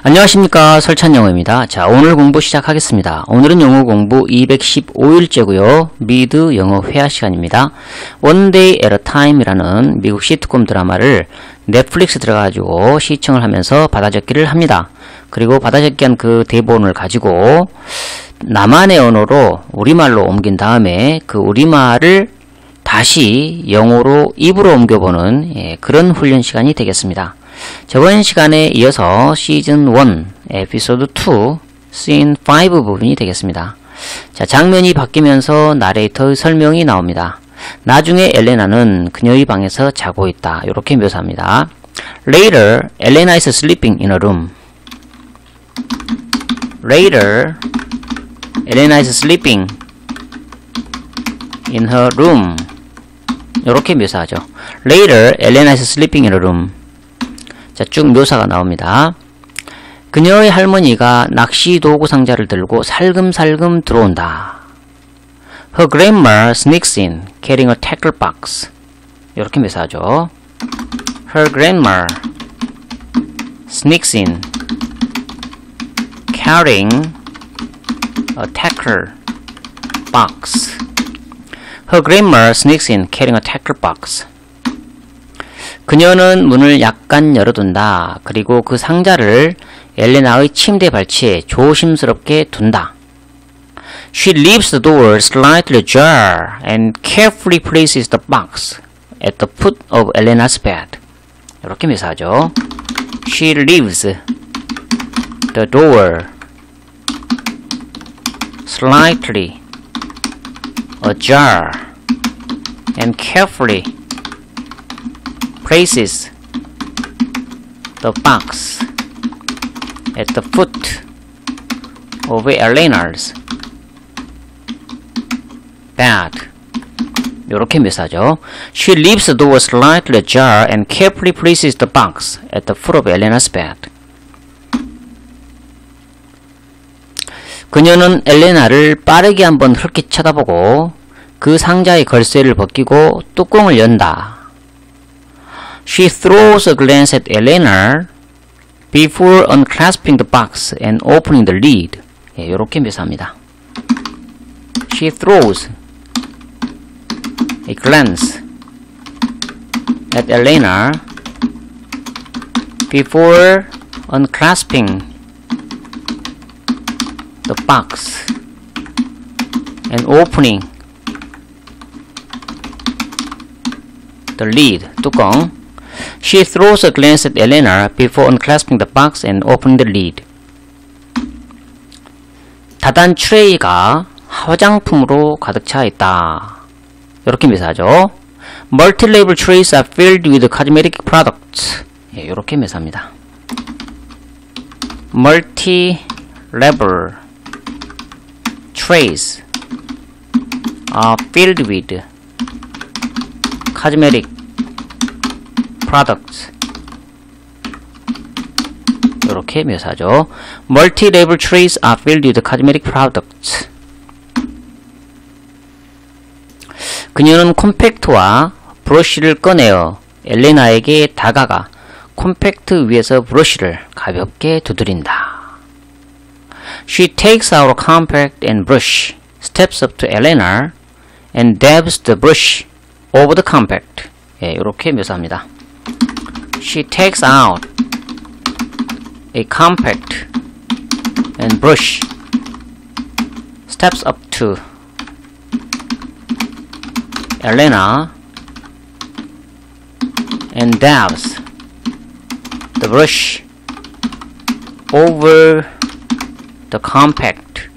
안녕하십니까, 설찬영어입니다. 자, 오늘 공부 시작하겠습니다. 오늘은 영어 공부 215일째고요. 미드 영어 회화 시간입니다. One Day at a Time 이라는 미국 시트콤 드라마를 넷플릭스 들어가지고 시청을 하면서 받아적기를 합니다. 그리고 받아적기한 그 대본을 가지고 나만의 언어로 우리말로 옮긴 다음에 그 우리말을 다시 영어로 입으로 옮겨보는 그런 훈련 시간이 되겠습니다. 저번 시간에 이어서 시즌 1 에피소드 2 씬 5 부분이 되겠습니다. 자, 장면이 바뀌면서 나레이터의 설명이 나옵니다. 나중에 엘레나는 그녀의 방에서 자고 있다. 이렇게 묘사합니다. Later, Elena is sleeping in a room. Later, Elena is sleeping in her room. 이렇게 묘사하죠. Later, Elena is sleeping in a room. 자, 쭉 묘사가 나옵니다. 그녀의 할머니가 낚시 도구 상자를 들고 살금살금 들어온다. Her grandma sneaks in, carrying a tackle box. 이렇게 묘사하죠. Her grandma sneaks in, carrying a tackle box. Her grandma sneaks in, carrying a tackle box. 그녀는 문을 약간 열어둔다. 그리고 그 상자를 엘레나의 침대 발치에 조심스럽게 둔다. She leaves the door slightly ajar and carefully places the box at the foot of Elena's bed. 이렇게 묘사하죠. She leaves the door slightly ajar and carefully places the box at the foot of Elena's bed. 이렇게 묘사하죠. She leaves the door slightly ajar and carefully places the box at the foot of Elena's bed. 그녀는 엘레나를 빠르게 한번 흘낏 쳐다보고 그 상자의 걸쇠를 벗기고 뚜껑을 연다. She throws a glance at Elena before unclasping the box and opening the lid. 이렇게 묘사합니다. She throws a glance at Elena before unclasping the box and opening the lid. 뚜껑. She throws a glance at Elena before unclasping the box and opening the lid. 다단 트레이가 화장품으로 가득 차 있다. 이렇게 묘사하죠. Multi-label trays are filled with cosmetic products. 이렇게 묘사합니다. Multi-label trays are filled with cosmetic products. 이렇게 묘사하죠. Multi-label trays are filled with cosmetic products. 그녀는 콤팩트와 브러쉬를 꺼내어 엘레나에게 다가가 콤팩트 위에서 브러쉬를 가볍게 두드린다. She takes out a compact and brush, steps up to Elena, and dabs the brush over the compact. 이렇게 묘사합니다. She takes out a compact and brush, steps up to Elena, and dabs the brush over the compact.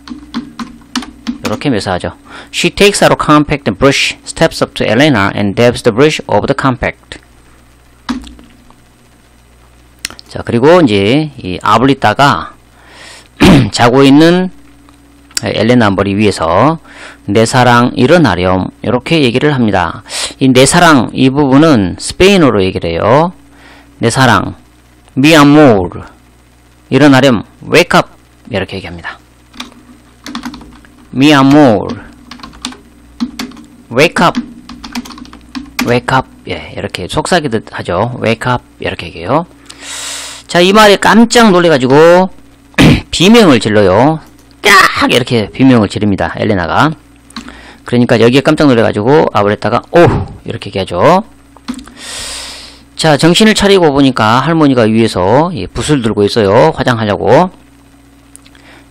이렇게 묘사하죠. She takes out a compact and brush, steps up to Elena, and dabs the brush over the compact. 자, 그리고 이제 이 아블리따가 자고 있는 엘레나 머리 위에서 내 사랑 일어나렴 이렇게 얘기를 합니다. 이 내 사랑 이 부분은 스페인어로 얘기를 해요. 내 사랑 mi amor 일어나렴 wake up 이렇게 얘기합니다. mi amor wake up wake up 이렇게 속삭이듯 하죠. wake up 이렇게 얘기해요. 자, 이 말에 깜짝 놀래가지고 비명을 질러요. 깍! 이렇게 비명을 지릅니다. 엘레나가. 그러니까 여기에 깜짝 놀래가지고 아브레타가 오! 이렇게 얘기하죠. 자, 정신을 차리고 보니까 할머니가 위에서 붓을 들고 있어요. 화장하려고.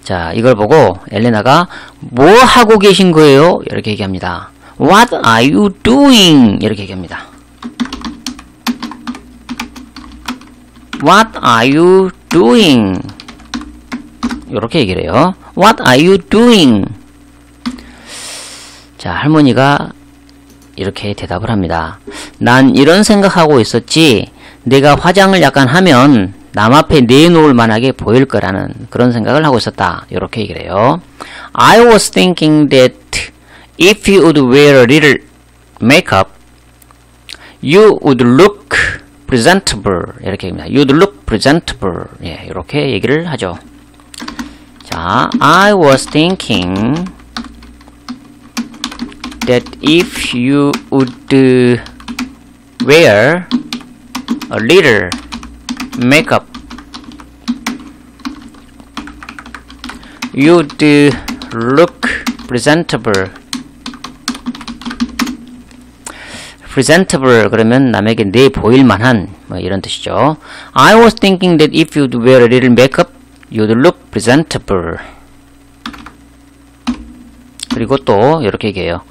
자, 이걸 보고 엘레나가 뭐 하고 계신 거예요? 이렇게 얘기합니다. What are you doing? 이렇게 얘기합니다. What are you doing? 이렇게 얘기를 해요. What are you doing? 자, 할머니가 이렇게 대답을 합니다. 난 이런 생각하고 있었지. 내가 화장을 약간 하면 남 앞에 내놓을 만하게 보일 거라는 그런 생각을 하고 있었다. 이렇게 얘기를 해요. I was thinking that if you would wear a little makeup, you would look presentable. 이렇게 얘기합니다. You'd look presentable. 예, 이렇게 얘기를 하죠. 자, I was thinking that if you would wear a little makeup, you'd look presentable. presentable 그러면 남에게 내 보일 만한 뭐 이런 뜻이죠. I was thinking that if you'd wear a little makeup, you'd look presentable. 그리고 또 이렇게 얘기해요.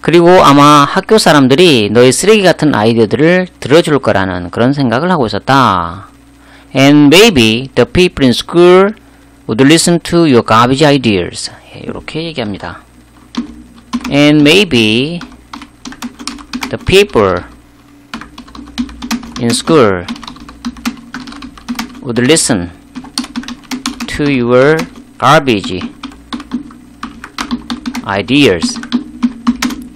그리고 아마 학교 사람들이 너의 쓰레기 같은 아이디어들을 들어줄 거라는 그런 생각을 하고 있었다. And maybe the people in school would listen to your garbage ideas. 이렇게 얘기합니다. And maybe the people in school would listen to your garbage ideas.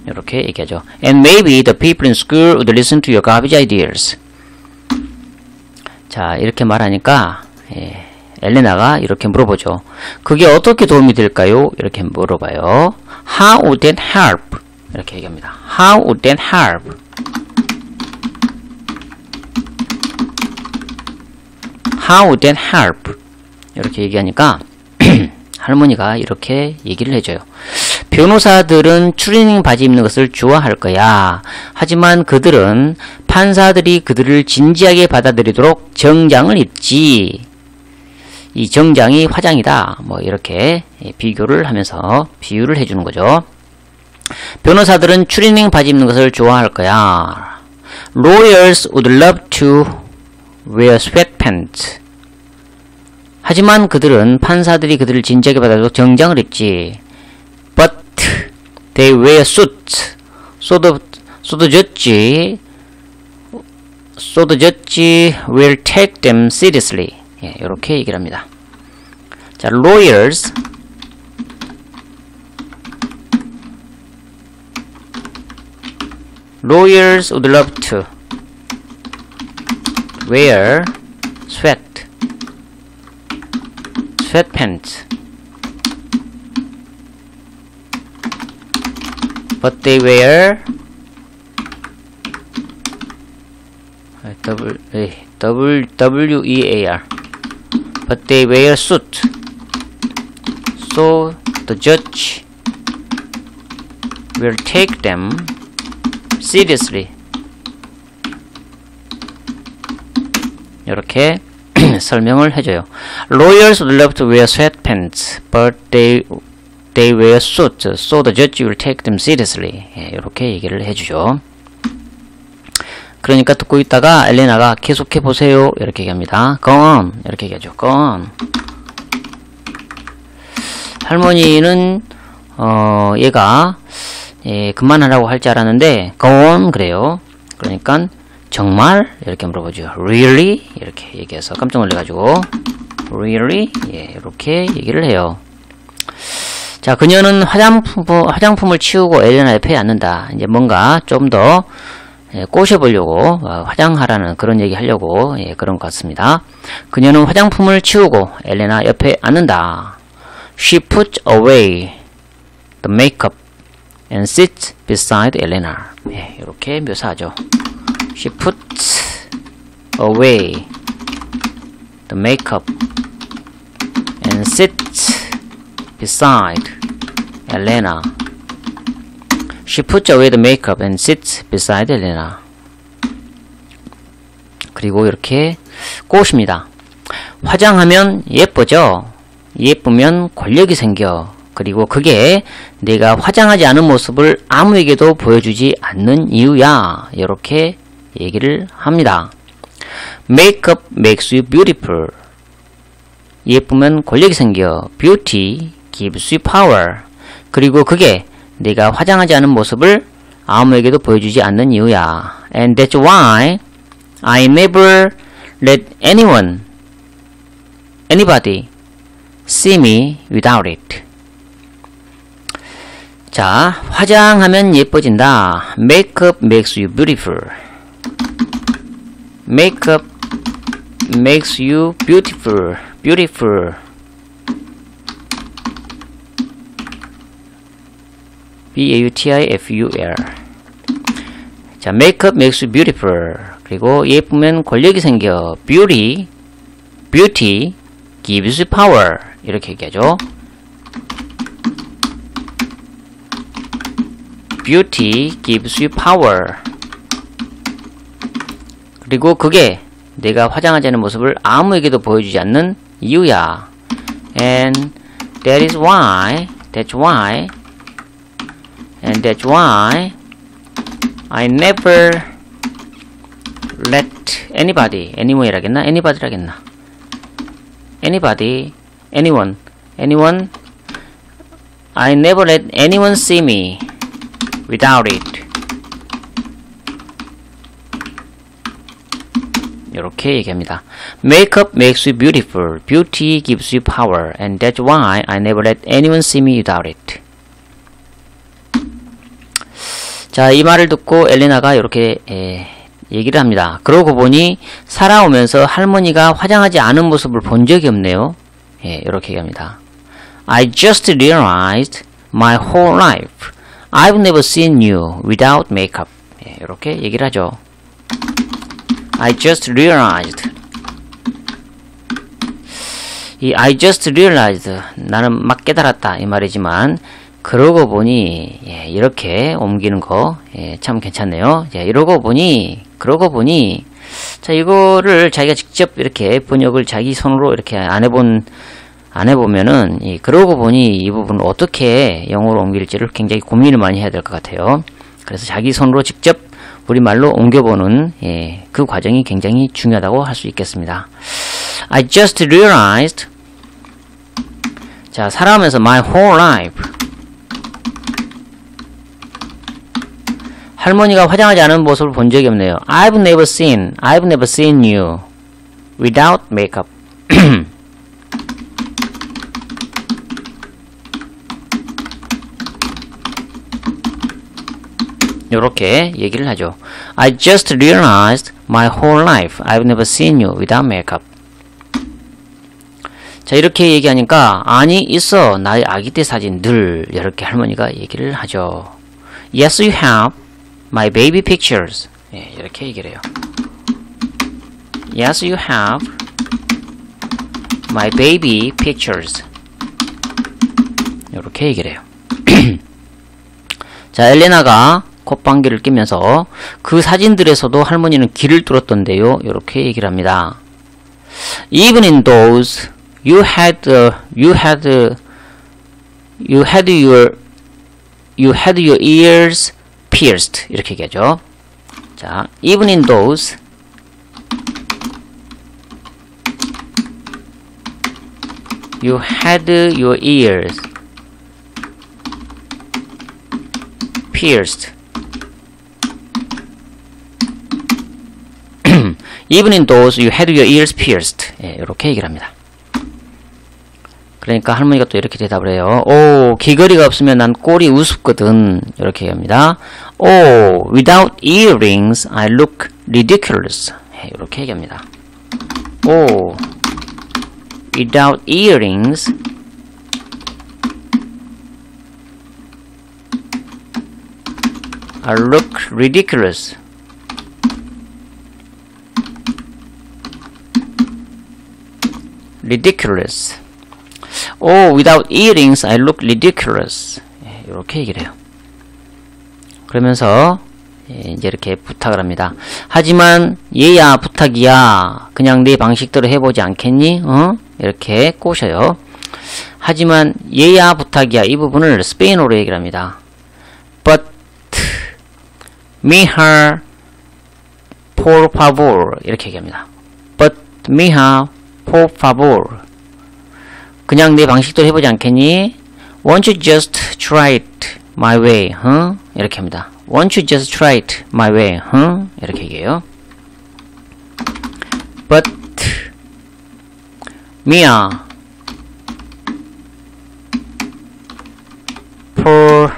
이렇게 얘기하죠. And maybe the people in school would listen to your garbage ideas. 자, 이렇게 말하니까 엘레나가 이렇게 물어보죠. 그게 어떻게 도움이 될까요? 이렇게 물어봐요. How would that help? 이렇게 얘기합니다. How would that help? How would that help? 이렇게 얘기하니까 할머니가 이렇게 얘기를 해줘요. 변호사들은 추리닝 바지 입는 것을 좋아할 거야. 하지만 그들은 판사들이 그들을 진지하게 받아들이도록 정장을 입지. 이 정장이 화장이다. 뭐 이렇게 비교를 하면서 비유를 해주는 거죠. 변호사들은 추리닝 바지 입는 것을 좋아할 거야. Lawyers would love to wear sweatpants. 하지만 그들은 판사들이 그들을 진지하게 받아들이도록 정장을 입지. But they wear suits. So the judge will take them seriously. 예, 이렇게 얘기를 합니다. 자, lawyers would love to wear sweatpants. But they wear W-E-A-R. But they wear suit. So the judge will take them seriously. 이렇게 설명을 해줘요. Lawyers would love to wear sweatpants, but they wear suits, so the judge will take them seriously. 예, 이렇게 얘기를 해주죠. 그러니까 듣고 있다가 엘레나가 계속해 보세요. 이렇게 얘기합니다. Go on. 이렇게 얘기하죠. Go on. 할머니는 얘가 그만하라고 할 줄 알았는데 Go on 그래요. 그러니까 정말? 이렇게 물어보죠. Really? 이렇게 얘기해서 깜짝 놀래가지고 Really? 예, 이렇게 얘기를 해요. 자, 그녀는 화장품을 치우고 엘레나 옆에 앉는다. 이제 뭔가 좀 더 꼬셔보려고 화장하라는 그런 얘기 하려고 그런 것 같습니다. 그녀는 화장품을 치우고 엘레나 옆에 앉는다. She puts away the makeup and sits beside Elena. 예, 이렇게 묘사하죠. She puts away the makeup and sits beside Elena. She puts away the makeup and sits beside Elena. 그리고 이렇게 꼬십니다. 화장하면 예쁘죠? 예쁘면 권력이 생겨. 그리고 그게 내가 화장하지 않은 모습을 아무에게도 보여주지 않는 이유야. 이렇게 얘기를 합니다. Makeup makes you beautiful. 예쁘면 권력이 생겨. Beauty gives you power. 그리고 그게 내가 화장하지 않은 모습을 아무에게도 보여주지 않는 이유야. And that's why I never let anybody see me without it. 자, 화장하면 예뻐진다. Makeup makes you beautiful. Makeup makes you beautiful. Beautiful. B-A-U-T-I-F-U-L. 자, makeup makes you beautiful. 그리고 예쁘면 권력이 생겨. Beauty gives you power. 이렇게 얘기하죠. Beauty gives you power. 그리고 그게 내가 화장하지 않은 모습을 아무에게도 보여주지 않는 이유야. And that's why I never let anyone이라겠나? anyone, I never let anyone see me without it. 이렇게 얘기합니다. Makeup makes you beautiful. Beauty gives you power. And that's why I never let anyone see me without it. 자, 이 말을 듣고 엘레나가 이렇게 얘기를 합니다. 그러고 보니 살아오면서 할머니가 화장하지 않은 모습을 본 적이 없네요. 이렇게 얘기합니다. I just realized my whole life I've never seen you without makeup. 이렇게 얘기를 하죠. I just realized. 이 I just realized 나는 막 깨달았다 이 말이지만 그러고 보니 이렇게 옮기는 거 참 괜찮네요. 이러고 보니 그러고 보니 자 이거를 자기가 직접 이렇게 번역을 자기 손으로 이렇게 안 해보면은 그러고 보니 이 부분을 어떻게 영어로 옮길지를 굉장히 고민을 많이 해야 될 것 같아요. 그래서 자기 손으로 직접 우리말로 옮겨보는 그 과정이 굉장히 중요하다고 할 수 있겠습니다. I just realized. 자, 살아가면서 my whole life. 할머니가 화장하지 않은 모습을 본 적이 없네요. I've never seen you without makeup. 요렇게 얘기를 하죠. I just realized my whole life I've never seen you without makeup. 자, 이렇게 얘기하니까 아니 있어 나의 아기 때 사진 늘 이렇게 할머니가 얘기를 하죠. Yes, you have my baby pictures. 이렇게 얘기를 해요. Yes, you have my baby pictures. 이렇게 얘기를 해요. 자, 엘레나가 콧방귀를 끼면서 그 사진들에서도 할머니는 귀를 뚫었던데요. 이렇게 얘기를 합니다. Even in those you had your ears pierced. 이렇게 얘기하죠. 자, even in those you had your ears pierced. Even in those you had your ears pierced. 이렇게 얘기를 합니다. 그러니까 할머니가 또 이렇게 대답을 해요. 오, 귀걸이가 없으면 난 꼴이 우습거든. 이렇게 얘기합니다. Oh, without earrings I look ridiculous. 이렇게 얘기합니다. Oh, without earrings I look ridiculous. ridiculous. Oh, without earrings, I look ridiculous. 이렇게 얘기를 해요. 그러면서 이제 이렇게 부탁을 합니다. 하지만 얘야 부탁이야. 그냥 내 방식대로 해보지 않겠니? 이렇게 꼬셔요. 하지만 얘야 부탁이야. 이 부분을 스페인어로 얘기를 합니다. But mija, por favor. 이렇게 얘기합니다. But mija, por favor. 그냥 내 방식대로 해보지 않겠니? Won't you just try it my way? 이렇게 합니다. Won't you just try it my way? 이렇게 얘기해요. But Mia, por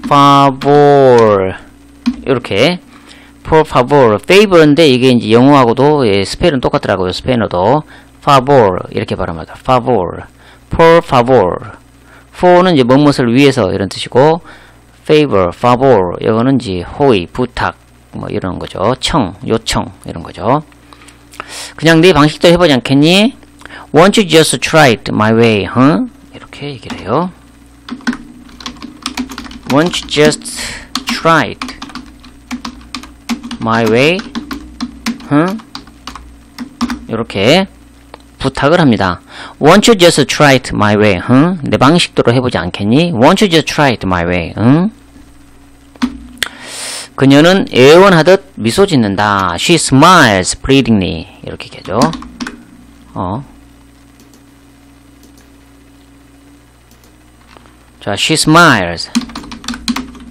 favor. 이렇게 por favor, favor인데 이게 이제 영어하고도 스펠은 똑같더라고요. 스페인어도 favor 이렇게 발음합니다. favor, por favor. for는 이제 무엇을 위해서 이런 뜻이고, favor, favor 이거는 이제 호의, 부탁 뭐 이런 거죠. 청, 요청 이런 거죠. 그냥 네 방식대로 해보지 않겠니? Won't you just try it my way? 이렇게 얘기를 해요. Won't you just try it my way? 이렇게 부탁을 합니다. Won't you just try it my way? 내 방식대로 해보지 않겠니? Won't you just try it my way? 그녀는 애원하듯 미소 짓는다. She smiles pleadingly. 이렇게 얘기하죠. 자, she smiles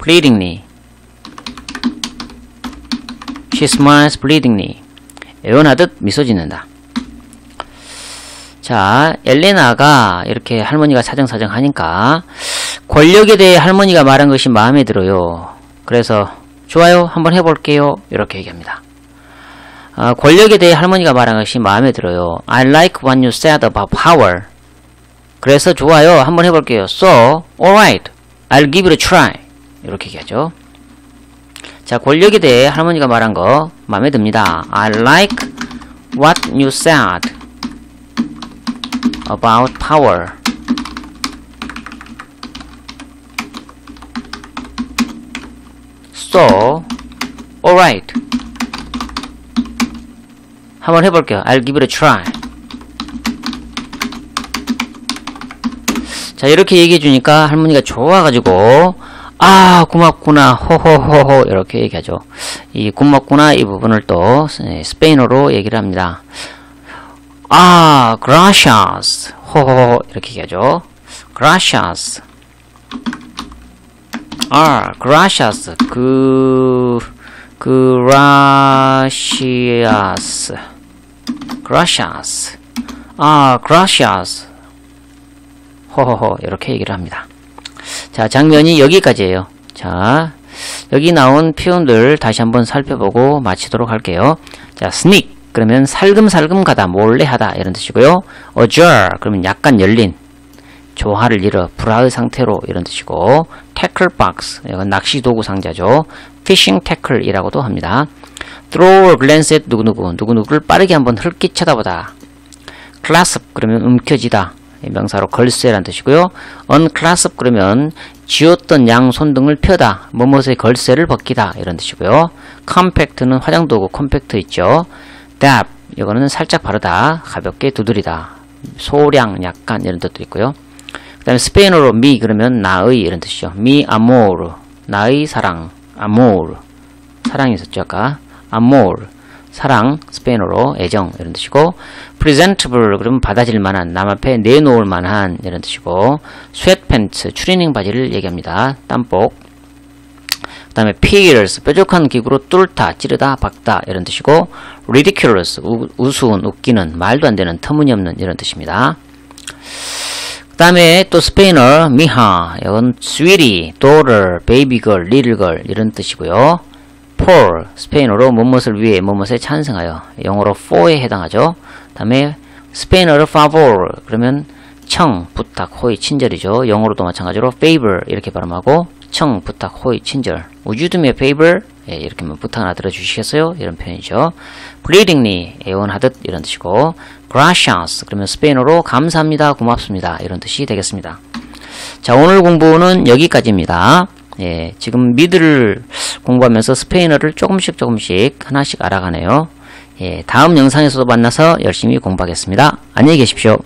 pleadingly. She smiles pleadingly. 애원하듯 미소 짓는다. 자, 엘레나가 이렇게 할머니가 사정사정 하니까 권력에 대해 할머니가 말한 것이 마음에 들어요. 그래서 좋아요, 한번 해볼게요. 이렇게 얘기합니다. 권력에 대해 할머니가 말한 것이 마음에 들어요. I like what you said about power. 그래서 좋아요, 한번 해볼게요. So, alright, I'll give it a try. 이렇게 얘기하죠. 자, 권력에 대해 할머니가 말한 거 마음에 듭니다. I like what you said about power. So, alright. 한번 해볼게요. I'll give it a try. 자, 이렇게 얘기해 주니까 할머니가 좋아가지고, 아, 고맙구나, 호호호호, 이렇게 얘기하죠. 이 고맙구나, 이 부분을 또 스페인어로 얘기를 합니다. 아, gracias, 호호호, 이렇게 얘기하죠. gracias. 아, gracias, gracias. gracias. 아, gracias. 호호호, 이렇게 얘기를 합니다. 자, 장면이 여기까지예요. 자, 여기 나온 표현들 다시 한번 살펴보고 마치도록 할게요. 자, sneak 그러면 살금살금 가다, 몰래 하다 이런 뜻이고요. ajar 그러면 약간 열린, 조화를 이뤄, 불화의 상태로 이런 뜻이고, tackle box 이건 낚시 도구 상자죠. fishing tackle 이라고도 합니다. throw a glance at 누구누구를 빠르게 한번 흘낏 쳐다보다. clasp 그러면 움켜쥐다, 명사로 걸쇠란 뜻이고요. unclasp 그러면 쥐었던 양손 등을 펴다, 뭐뭇의 걸쇠를 벗기다 이런 뜻이고요. compact는 화장도구 컴팩트 있죠. dab 이거는 살짝 바르다, 가볍게 두드리다, 소량, 약간 이런 뜻도 있고요. 그 다음에 스페인어로 mi 그러면 나의 이런 뜻이죠. mi amor 나의 사랑, amor 사랑이 있었죠 아까. amor 사랑, 스페인어로 애정 이런 뜻이고, presentable 그러면 받아질 만한, 남 앞에 내놓을 만한 이런 뜻이고, sweatpants 추리닝 바지를 얘기합니다. 땀복. 그 다음에 pierce 뾰족한 기구로 뚫다, 찌르다, 박다 이런 뜻이고, ridiculous 우스운, 웃기는, 말도 안 되는, 터무니없는 이런 뜻입니다. 그 다음에 또 스페인어 mija 이건 sweetie, daughter, baby girl, little girl 이런 뜻이고요. for 스페인어로 무엇을 위해, 무엇에 찬성하여, 영어로 for에 해당하죠. 다음에 스페인어로 favor 그러면 청, 부탁, 호의, 친절이죠. 영어로도 마찬가지로 favor 이렇게 발음하고, 청, 부탁, 호의, 친절. Would you do me a favor? 예, 이렇게 하면 부탁 하나 들어주시겠어요? 이런 표현이죠. Pleadingly, 애원하듯 이런 뜻이고, gracias, 그러면 스페인어로 감사합니다, 고맙습니다, 이런 뜻이 되겠습니다. 자, 오늘 공부는 여기까지입니다. 예, 지금 미드를 공부하면서 스페인어를 조금씩 하나씩 알아가네요. 예, 다음 영상에서도 만나서 열심히 공부하겠습니다. 안녕히 계십시오.